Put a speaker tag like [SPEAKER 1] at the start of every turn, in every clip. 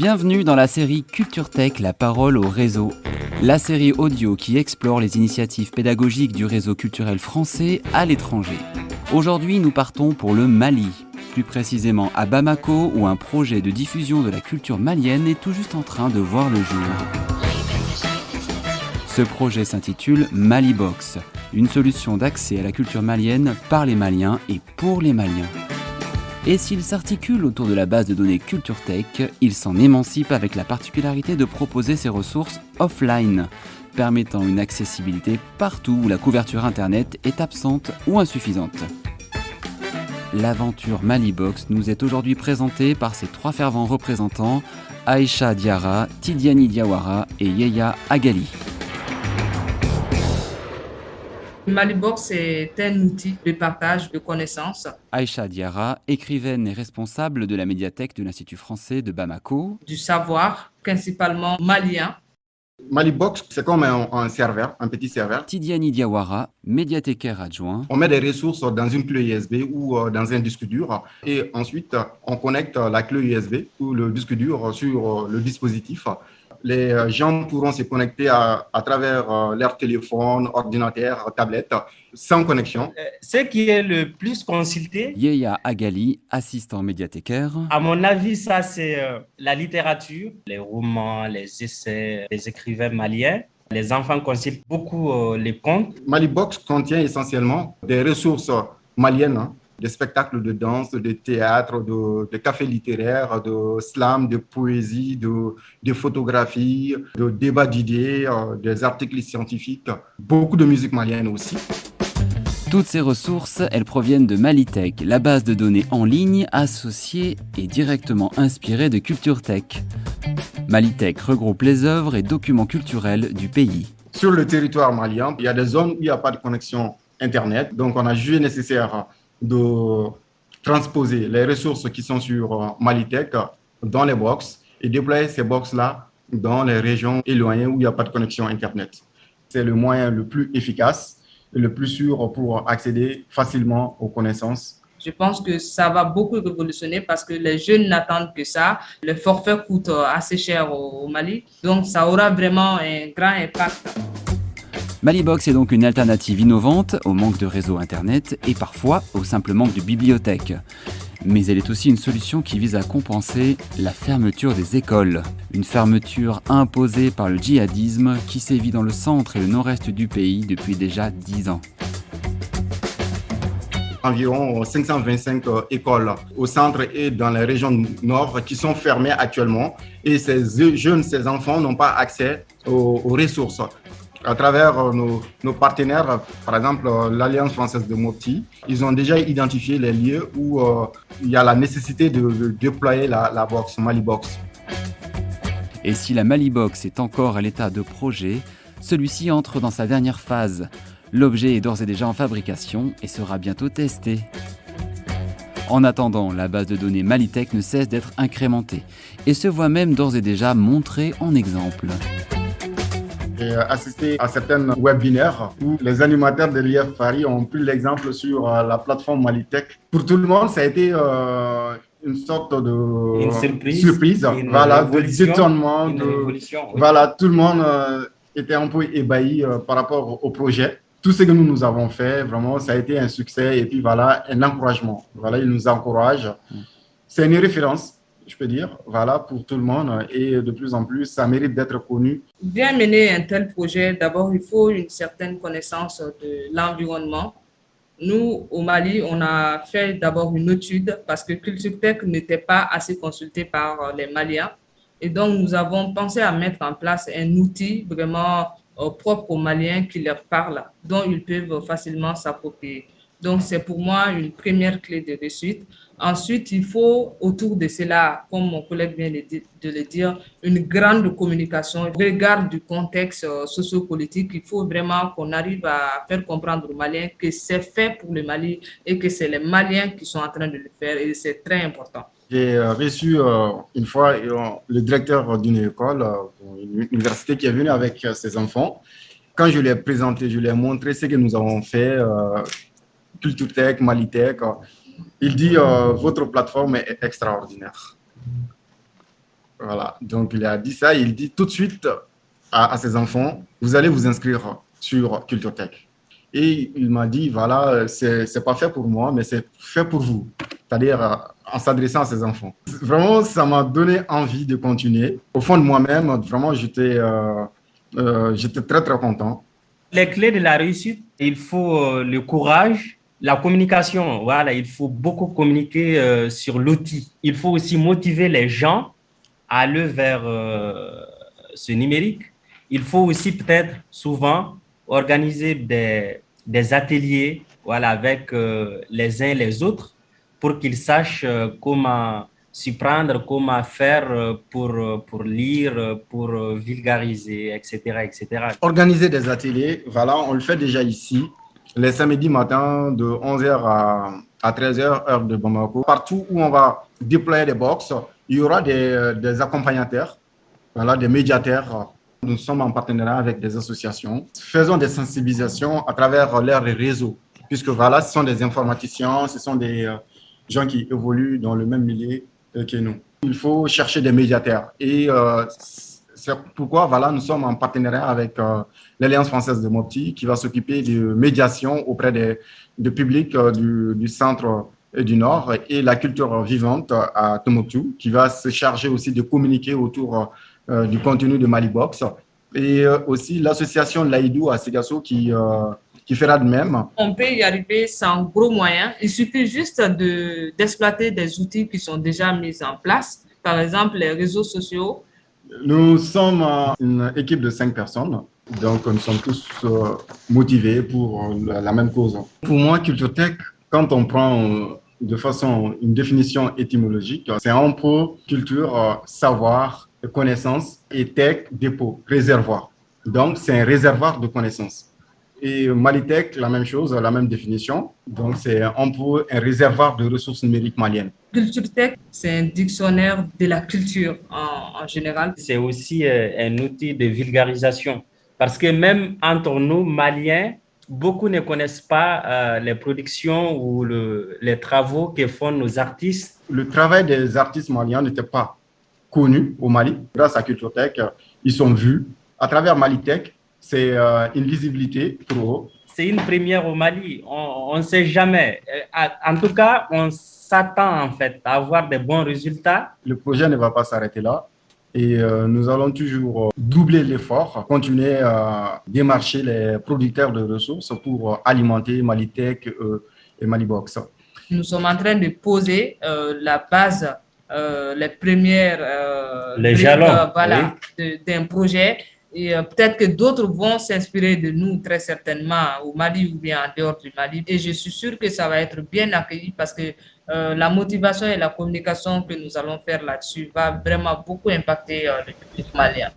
[SPEAKER 1] Bienvenue dans la série Culture Tech, la parole au réseau. La série audio qui explore les initiatives pédagogiques du réseau culturel français à l'étranger. Aujourd'hui, nous partons pour le Mali, plus précisément à Bamako, où un projet de diffusion de la culture malienne est tout juste en train de voir le jour. Ce projet s'intitule Malibox, une solution d'accès à la culture malienne par les Maliens et pour les Maliens. Et s'il s'articule autour de la base de données Culture Tech, il s'en émancipe avec la particularité de proposer ses ressources offline, permettant une accessibilité partout où la couverture internet est absente ou insuffisante. L'aventure Malibox nous est aujourd'hui présentée par ses trois fervents représentants, Aïcha Diarra, Tidiane Diawara et Yeya Agali.
[SPEAKER 2] Malibox est un outil de partage de connaissances.
[SPEAKER 1] Aïcha Diarra, écrivaine et responsable de la médiathèque de l'Institut français de Bamako.
[SPEAKER 2] Du savoir, principalement malien.
[SPEAKER 3] Malibox, c'est comme un serveur, un petit serveur.
[SPEAKER 1] Tidiane Diawara, médiathécaire adjoint.
[SPEAKER 3] On met des ressources dans une clé USB ou dans un disque dur et ensuite on connecte la clé USB ou le disque dur sur le dispositif. Les gens pourront se connecter à travers leur téléphone, ordinateur, tablette, sans connexion.
[SPEAKER 4] Ce qui est le plus consulté,
[SPEAKER 1] Yeya Agali, assistant médiathécaire.
[SPEAKER 4] à mon avis, ça c'est la littérature, les romans, les essais des écrivains maliens. Les enfants consultent beaucoup les contes.
[SPEAKER 3] Malibox contient essentiellement des ressources maliennes, des spectacles de danse, de théâtre, de cafés littéraires, de slam, de poésie, de photographie, de débats d'idées, des articles scientifiques, beaucoup de musique malienne aussi.
[SPEAKER 1] Toutes ces ressources, elles proviennent de Malitech, la base de données en ligne associée et directement inspirée de Culture Tech. Malitech regroupe les œuvres et documents culturels du pays.
[SPEAKER 3] Sur le territoire malien, il y a des zones où il n'y a pas de connexion Internet, donc on a jugé nécessaire de transposer les ressources qui sont sur Malitech dans les box et déployer ces box-là dans les régions éloignées où il n'y a pas de connexion Internet. C'est le moyen le plus efficace et le plus sûr pour accéder facilement aux connaissances.
[SPEAKER 2] Je pense que ça va beaucoup révolutionner parce que les jeunes n'attendent que ça. Le forfait coûte assez cher au Mali, donc ça aura vraiment un grand impact.
[SPEAKER 1] Malibox est donc une alternative innovante au manque de réseau internet et parfois au simple manque de bibliothèque. Mais elle est aussi une solution qui vise à compenser la fermeture des écoles. Une fermeture imposée par le djihadisme qui sévit dans le centre et le nord-est du pays depuis déjà 10 ans.
[SPEAKER 3] Environ 525 écoles au centre et dans les régions nord qui sont fermées actuellement. Et ces jeunes, ces enfants n'ont pas accès aux ressources. À travers nos partenaires, par exemple l'Alliance française de Mopti, ils ont déjà identifié les lieux où il y a la nécessité de déployer la box, Malibox.
[SPEAKER 1] Et si la Malibox est encore à l'état de projet, celui-ci entre dans sa dernière phase. L'objet est d'ores et déjà en fabrication et sera bientôt testé. En attendant, la base de données Malitech ne cesse d'être incrémentée et se voit même d'ores et déjà montrée en exemple.
[SPEAKER 3] J'ai assisté à certains webinaires où les animateurs de l'IF Paris ont pris l'exemple sur la plateforme Malitech. Pour tout le monde, ça a été une sorte de surprise, de détonnement. Voilà, tout le monde était un peu ébahi par rapport au projet. Tout ce que nous avons fait, vraiment, ça a été un succès et puis voilà, un encouragement. Voilà, ils nous encouragent. C'est une référence, je peux dire, voilà, pour tout le monde et de plus en plus, ça mérite d'être connu.
[SPEAKER 2] Bien mener un tel projet, d'abord, il faut une certaine connaissance de l'environnement. Nous, au Mali, on a fait d'abord une étude parce que Culture Tech n'était pas assez consultée par les Maliens. Et donc, nous avons pensé à mettre en place un outil vraiment propre aux Maliens qui leur parle, dont ils peuvent facilement s'approprier. Donc, c'est pour moi une première clé de réussite. Ensuite, il faut, autour de cela, comme mon collègue vient de le dire, une grande communication, regard du contexte socio-politique. Il faut vraiment qu'on arrive à faire comprendre aux Maliens que c'est fait pour le Mali et que c'est les Maliens qui sont en train de le faire et c'est très important.
[SPEAKER 3] J'ai reçu une fois le directeur d'une école, une université qui est venu avec ses enfants. Quand je lui ai présenté, je lui ai montré ce que nous avons fait, Culture Tech, Malitech. Il dit votre plateforme est extraordinaire. Voilà. Donc, il a dit ça. Il dit tout de suite à ses enfants, vous allez vous inscrire sur Culture Tech. Et il m'a dit, voilà, c'est pas fait pour moi, mais c'est fait pour vous. C'est-à-dire en s'adressant à ses enfants. Vraiment, ça m'a donné envie de continuer. Au fond de moi-même, vraiment, j'étais très, très content.
[SPEAKER 4] Les clés de la réussite, il faut le courage, la communication. Voilà, il faut beaucoup communiquer sur l'outil. Il faut aussi motiver les gens à aller vers ce numérique. Il faut aussi peut-être souvent organiser des ateliers, voilà, avec les uns et les autres pour qu'ils sachent comment s'y prendre, comment faire pour lire, pour vulgariser, etc., etc.
[SPEAKER 3] Organiser des ateliers, voilà, on le fait déjà ici, les samedis matins de 11h à 13h, heure de Bamako. Partout où on va déployer des box, il y aura des accompagnateurs, voilà, des médiateurs. Nous sommes en partenariat avec des associations. Faisons des sensibilisations à travers leurs réseaux, puisque voilà, ce sont des informaticiens, ce sont des gens qui évoluent dans le même milieu que nous. Il faut chercher des médiateurs. Et c'est pourquoi voilà, nous sommes en partenariat avec l'Alliance française de Mopti, qui va s'occuper de médiation auprès des publics du centre et du nord, et la culture vivante à Tombouctou, qui va se charger aussi de communiquer autour du contenu de Malibox, et aussi l'association Laïdou à Ségasso qui fera de même.
[SPEAKER 2] On peut y arriver sans gros moyens. Il suffit juste d'exploiter des outils qui sont déjà mis en place. Par exemple, les réseaux sociaux.
[SPEAKER 3] Nous sommes une équipe de 5 personnes, donc nous sommes tous motivés pour la même cause. Pour moi, Culture Tech, quand on prend de façon une définition étymologique, c'est un peu culture, savoir, connaissance et tech, dépôt, réservoir. Donc, c'est un réservoir de connaissances. Et Malitech, la même chose, la même définition. Donc, c'est un peu un réservoir de ressources numériques maliennes.
[SPEAKER 2] Culture Tech, c'est un dictionnaire de la culture en général.
[SPEAKER 4] C'est aussi un outil de vulgarisation. Parce que même entre nous, Maliens, beaucoup ne connaissent pas les productions ou les travaux que font nos artistes.
[SPEAKER 3] Le travail des artistes maliens n'était pas connu au Mali. Grâce à Culture Tech, ils sont vus. À travers Malitech, c'est une visibilité pour eux.
[SPEAKER 4] C'est une première au Mali. On ne sait jamais. En tout cas, on s'attend en fait à avoir des bons résultats.
[SPEAKER 3] Le projet ne va pas s'arrêter là. Et nous allons toujours doubler l'effort, continuer à démarcher les producteurs de ressources pour alimenter Malitech et Malibox.
[SPEAKER 2] Nous sommes en train de poser la base, les premières
[SPEAKER 4] les jalons,
[SPEAKER 2] voilà,
[SPEAKER 4] oui,
[SPEAKER 2] d'un projet. Et peut-être que d'autres vont s'inspirer de nous très certainement au Mali ou bien en dehors du Mali. Et je suis sûr que ça va être bien accueilli parce que la motivation et la communication que nous allons faire là-dessus va vraiment beaucoup impacter le public malien.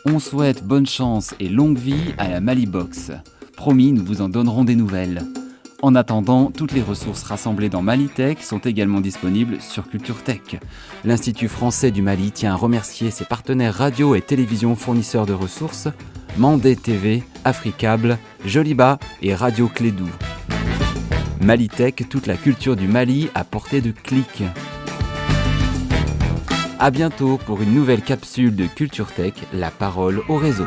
[SPEAKER 1] On souhaite bonne chance et longue vie à la Malibox. Promis, nous vous en donnerons des nouvelles. En attendant, toutes les ressources rassemblées dans Malitech sont également disponibles sur Culture Tech. L'Institut français du Mali tient à remercier ses partenaires radio et télévision fournisseurs de ressources, Mandé TV, Africable, Joliba et Radio Clédou. Malitech, toute la culture du Mali à portée de clic. À bientôt pour une nouvelle capsule de Culture Tech, la parole au réseau.